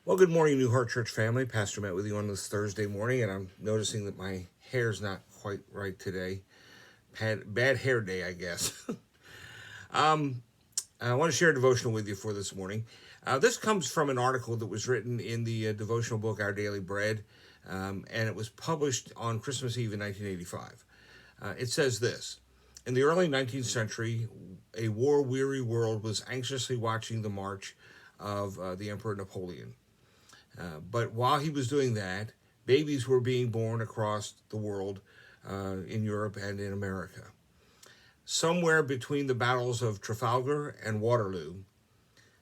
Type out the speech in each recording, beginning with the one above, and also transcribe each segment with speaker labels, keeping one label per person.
Speaker 1: Well, good morning, New Heart Church family. Pastor Matt with you on this Thursday morning, and I'm noticing that my hair's not quite right today. Bad hair day, I guess. I want to share a devotional with you for this morning. This comes from an article that was written in the devotional book, Our Daily Bread, and it was published on Christmas Eve in 1985. It says this: in the early 19th century, a war-weary world was anxiously watching the march of the Emperor Napoleon. But while he was doing that, babies were being born across the world in Europe and in America. Somewhere between the battles of Trafalgar and Waterloo,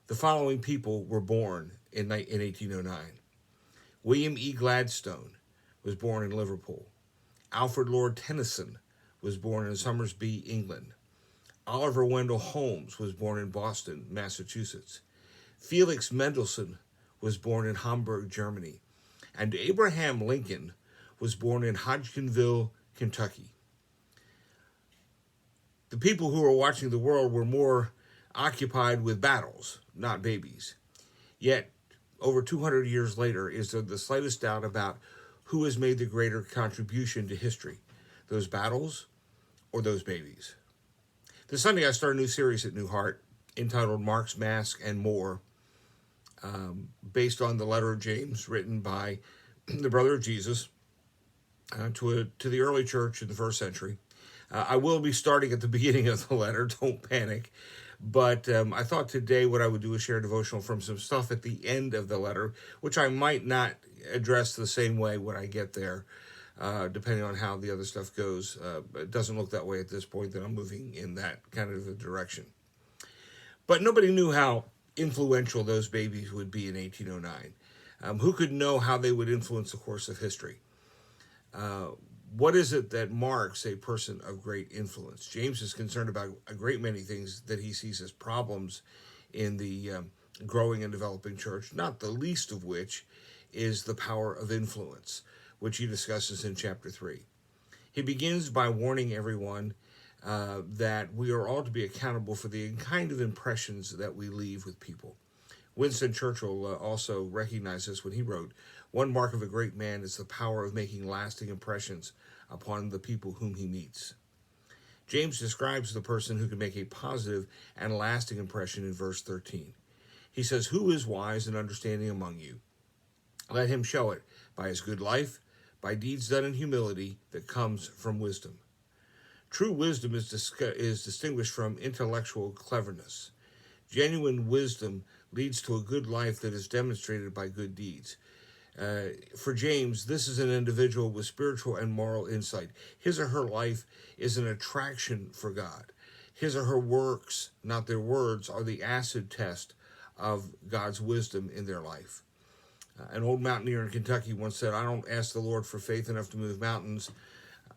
Speaker 1: the following people were born in 1809. William E. Gladstone was born in Liverpool. Alfred Lord Tennyson was born in Somersby, England. Oliver Wendell Holmes was born in Boston, Massachusetts. Felix Mendelssohn was born in Hamburg, Germany. And Abraham Lincoln was born in Hodgenville, Kentucky. The people who were watching the world were more occupied with battles, not babies. Yet, over 200 years later, is there the slightest doubt about who has made the greater contribution to history, those battles or those babies? This Sunday, I start a new series at New Heart entitled Mark's Mask and More, based on the letter of James written by the brother of Jesus to the early church in the first century. I will be starting at the beginning of the letter, don't panic. But I thought today what I would do is share a devotional from some stuff at the end of the letter, which I might not address the same way when I get there, depending on how the other stuff goes. It doesn't look that way at this point that I'm moving in that kind of a direction. But nobody knew how influential those babies would be in 1809. Who could know how they would influence the course of history? What is it that marks a person of great influence? James is concerned about a great many things that he sees as problems in the growing and developing church, not the least of which is the power of influence, which he discusses in chapter 3. He begins by warning everyone that we are all to be accountable for the kind of impressions that we leave with people. Winston Churchill also recognized this when he wrote, "One mark of a great man is the power of making lasting impressions upon the people whom he meets." James describes the person who can make a positive and lasting impression in verse 13. He says, "Who is wise and understanding among you? Let him show it by his good life, by deeds done in humility that comes from wisdom." True wisdom is distinguished from intellectual cleverness. Genuine wisdom leads to a good life that is demonstrated by good deeds. For James, this is an individual with spiritual and moral insight. His or her life is an attraction for God. His or her works, not their words, are the acid test of God's wisdom in their life. An old mountaineer in Kentucky once said, "I don't ask the Lord for faith enough to move mountains.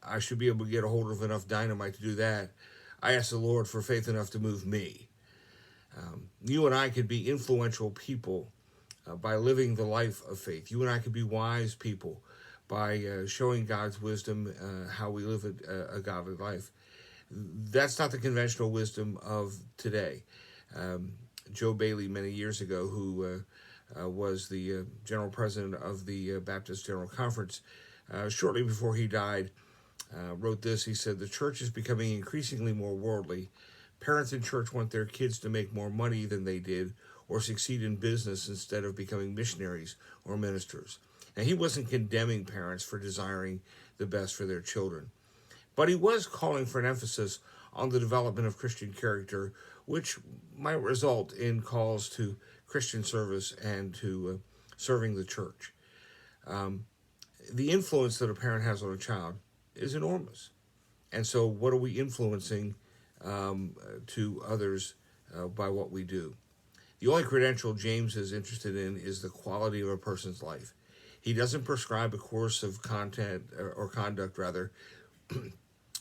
Speaker 1: I should be able to get a hold of enough dynamite to do that. I ask the Lord for faith enough to move me." You and I could be influential people by living the life of faith. You and I could be wise people by showing God's wisdom, how we live a godly life. That's not the conventional wisdom of today. Joe Bailey, many years ago, who was the general president of the Baptist General Conference, shortly before he died, wrote this. He said, "The church is becoming increasingly more worldly. Parents in church want their kids to make more money than they did or succeed in business instead of becoming missionaries or ministers." Now, he wasn't condemning parents for desiring the best for their children, but he was calling for an emphasis on the development of Christian character, which might result in calls to Christian service and to serving the church. The influence that a parent has on a child is enormous. And so what are we influencing to others by what we do? The only credential James is interested in is the quality of a person's life. He doesn't prescribe a course of content or conduct, rather,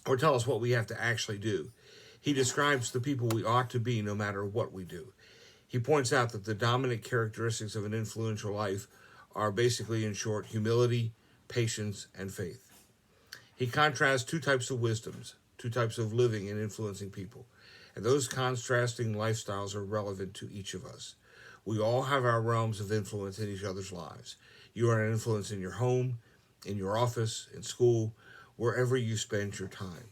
Speaker 1: or tell us what we have to actually do. He describes the people we ought to be no matter what we do. He points out that the dominant characteristics of an influential life are basically, in short, humility, patience, and faith. He contrasts two types of wisdoms, two types of living and influencing people. And those contrasting lifestyles are relevant to each of us. We all have our realms of influence in each other's lives. You are an influence in your home, in your office, in school, wherever you spend your time.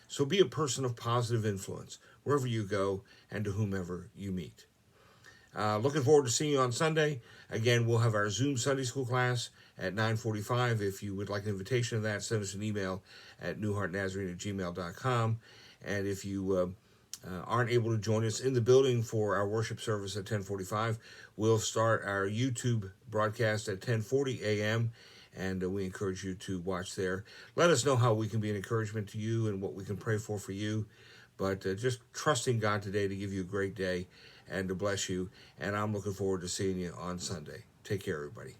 Speaker 1: So be a person of positive influence wherever you go and to whomever you meet. Looking forward to seeing you on Sunday. Again, we'll have our Zoom Sunday School class at 9:45. If you would like an invitation to that, send us an email at newheartnazarene@gmail.com. And if you aren't able to join us in the building for our worship service at 10:45, we'll start our YouTube broadcast at 10:40 a.m., and we encourage you to watch there. Let us know how we can be an encouragement to you and what we can pray for you. But just trusting God today to give you a great day and to bless you. And I'm looking forward to seeing you on Sunday. Take care, everybody.